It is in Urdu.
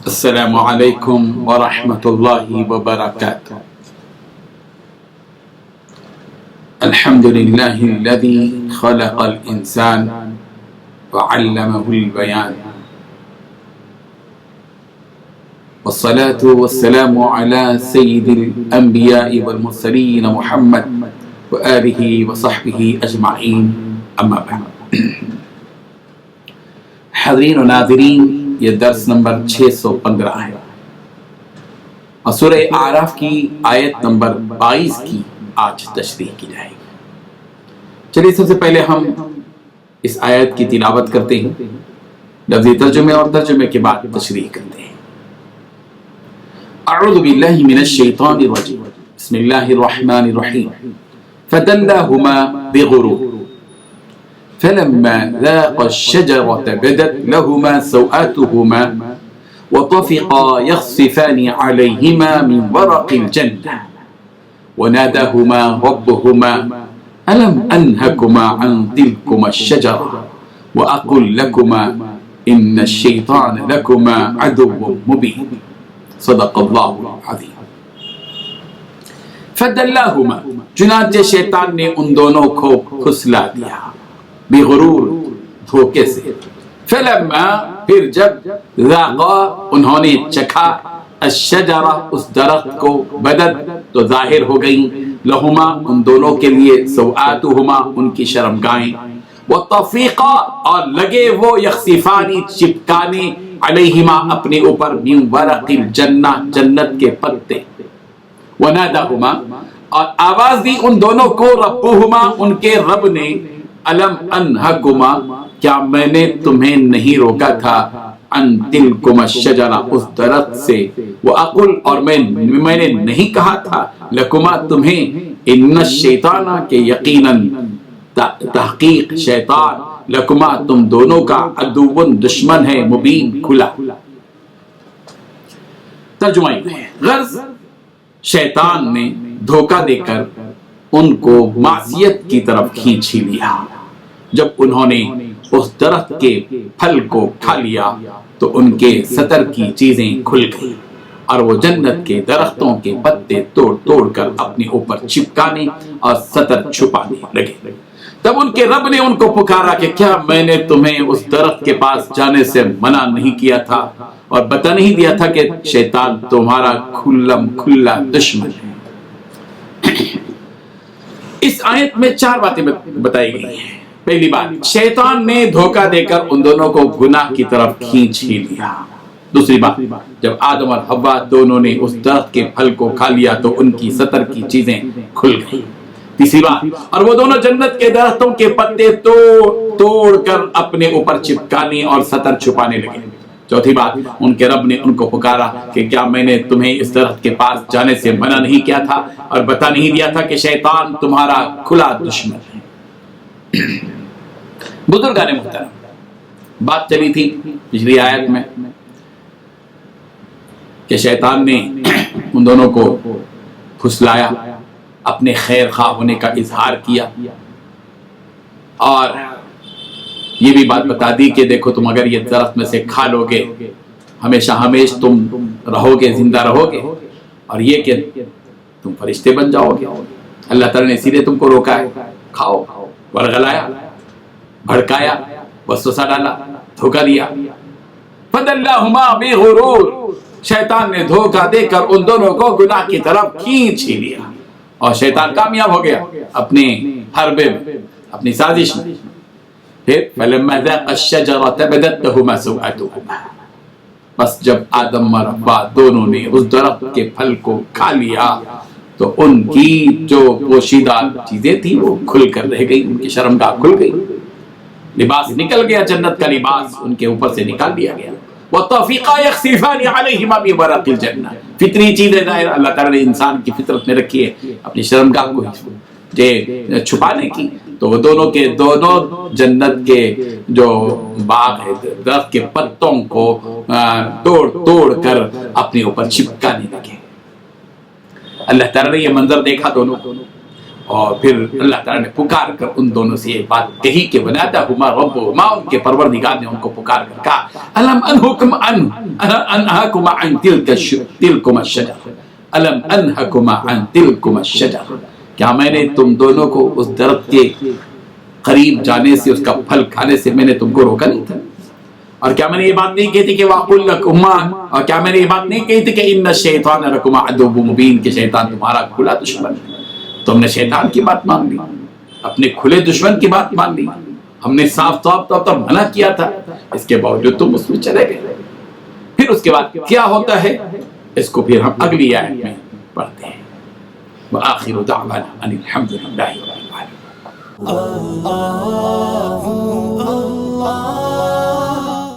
السلام علیکم ورحمۃ اللہ وبرکاتہ۔ الحمد للہ الذی خلق الانسان وعلمہ البیان، والصلاة والسلام علی سید الانبیاء والمرسلین محمد وآلہ وصحبہ اجمعین، اما بعد۔ حاضرین و ناظرین، یہ درس نمبر 615 ہے اور سورہ اعراف کی آیت نمبر 22 کی آج تشریح کی جائے گی۔ چلیے سب سے پہلے ہم اس آیت کی تلاوت کرتے ہیں، لفظی ترجمے اور ترجمے کے بعد تشریح کرتے ہیں۔ اعوذ باللہ من الشیطان الرجیم، بسم اللہ الرحمن الرحیم۔ فدلاهما بغرور فلما ذاقا الشجرة بدت لهما سوآتهما وطفقا يخصفان عليهما من ورق الجنة وناداهما ربهما ألم أنهكما عن تلكما الشجرة وأقل لكما إن الشيطان لكما عدو مبين صدق الله العظيم۔ فدلاهما، چنانچہ شیطان نے ان دونوں کو پھسلا دیا، بغرور، دھوکے سے، فلما، پھر جب، ذاقا، انہوں نے چکھا، الشجرہ، اس درخت کو، بدت، تو ظاہر ہو گئیں، لہما، ان دونوں کے لیے، سوآتہما، ان کی شرمگاہیں، وطفیقا، اور لگے وہ، یخصفانی، چپکانے، علیہما، اپنے اوپر، من ورق الجنہ، جنت کے پتے، وناداہما، اور آواز دی ان دونوں کو، ربہما، ان کے رب نے، الم انہکما، کیا میں نے تمہیں نہیں روکا تھا، ان تلکما الشجرہ، اس درخت سے، واقل، اور میں نے نہیں کہا تھا، لکما، تمہیں، ان الشیطان، کہ یقیناً تحقیق شیطان، لکما، تم دونوں کا، عدو، دشمن ہے، مبین، کھلا۔ ترجمہ ہے، غرض شیطان نے دھوکہ دے کر ان کو معصیت کی طرف کھینچ ہی لیا۔ جب انہوں نے اس درخت کے پھل کو کھا لیا تو ان کے سطر کی چیزیں کھل گئی اور وہ جنت کے درختوں کے پتے توڑ توڑ کر اپنے اوپر چپکانے اور سطر چھپانے لگے۔ تب ان کے رب نے ان کو پکارا کہ کیا میں نے تمہیں اس درخت کے پاس جانے سے منع نہیں کیا تھا اور بتا نہیں دیا تھا کہ شیطان تمہارا کھلم کھلا دشمن ہے۔ اس آیت میں 4 باتیں بتائی گئی ہیں۔ پہلی بات، شیطان نے دھوکہ دے کر ان دونوں کو گناہ کی طرف کھینچ ہی لیا۔ دوسری بات، جب آدم اور حوا دونوں نے اس درخت کے پھل کو کھا لیا تو ان کی سطر کی چیزیں کھل گئی۔ تیسری بات، اور وہ دونوں جنت کے درختوں کے پتے توڑ کر اپنے اوپر چپکانے اور سطر چھپانے لگے۔ چوتھی بات، ان کے رب نے ان کو پکارا کہ کیا میں نے تمہیں اس درخت کے پاس جانے سے منع نہیں کیا تھا اور بتا نہیں دیا تھا کہ شیطان تمہارا کھلا دشمن ہے۔ بزرگان محترم، بات چلی تھی پچھلی آیت میں کہ شیطان نے ان دونوں کو پھسلایا، اپنے خیر خواہ ہونے کا اظہار کیا اور یہ بھی بات بتا دی کہ دیکھو تم اگر یہ درخت میں سے کھا لو گے ہمیشہ ہمیشہ تم رہو گے، زندہ رہو گے، اور یہ کہ تم فرشتے بن جاؤ گے۔ اللہ تعالیٰ نے اسی لیے تم کو روکا ہے، کھاؤ، ورغلایا، بھڑکایا، وسوسہ ڈالا، دھوکہ دیا۔ فدلاہما بغرور، شیطان نے دھوکہ دے کر ان دونوں کو گناہ کی طرف کھینچ ہی لیا اور شیطان کامیاب ہو گیا اپنے حربے میں، اپنی سازش میں۔ پھر فلما ذاق الشجرة بدت لهما سوآتهما، بس جب آدم اور حوا دونوں نے اس درخت کے پھل کو کھا لیا تو ان کی جو پوشیدہ چیزیں تھیں وہ کھل کر رہ گئی، ان کی شرمگاہ کھل گئی، لباس نکل گیا، جنت کا لباس ان کے اوپر سے نکال دیا گیا۔ وَطَفِقَا يَخْصِفَانِ عَلَيْهِمَا مِن وَرَقِ الْجَنَّةِ، فطری چیزیں ظاہر اللہ تعالیٰ نے انسان کی فطرت میں رکھی ہے اپنی شرمگاہ کو چھپانے کی، تو وہ دونوں کے دونوں جنت کے جو باغ ہے، درخت کے پتوں کو توڑ توڑ کر اپنے اوپر چپکانے لگے۔ اللہ تعالیٰ نے یہ منظر دیکھا دونوں، اور پھر اللہ تعالیٰ نے پکار کر ان دونوں سے یہ بات کہی کہ وناداہما ربہما، ان کے پروردگار نے ان کو پکار کر کہا الم انہاکما عن تلکما الشجر، الم انہاکما عن تلکما الشجر، کیا میں نے تم دونوں کو اس درخت کے قریب جانے سے، اس کا پھل کھانے سے میں نے تم کو روکا نہیں تھا؟ اور کیا میں نے یہ بات نہیں کہی تھی کہ وَأَقُلْ لَكُمَا، اور کیا میں نے یہ بات نہیں کہی تھی کہ إِنَّ الشَّيْطَانَ لَكُمَا عَدُوٌّ مُبِينٌ، کہ شیطان تمہارا کھلا دشمن ہے؟ تم نے شیطان کی بات مان لی، اپنے کھلے دشمن کی بات مان لی، ہم نے صاف طور پر منع کیا تھا، اس کے باوجود تم اس میں چلے گئے۔ پھر اس کے بعد کیا ہوتا ہے اس کو پھر ہم اگلی آیت میں پڑھتے ہیں۔ وآخر دعوانا ان الحمد للہ رب العالمین۔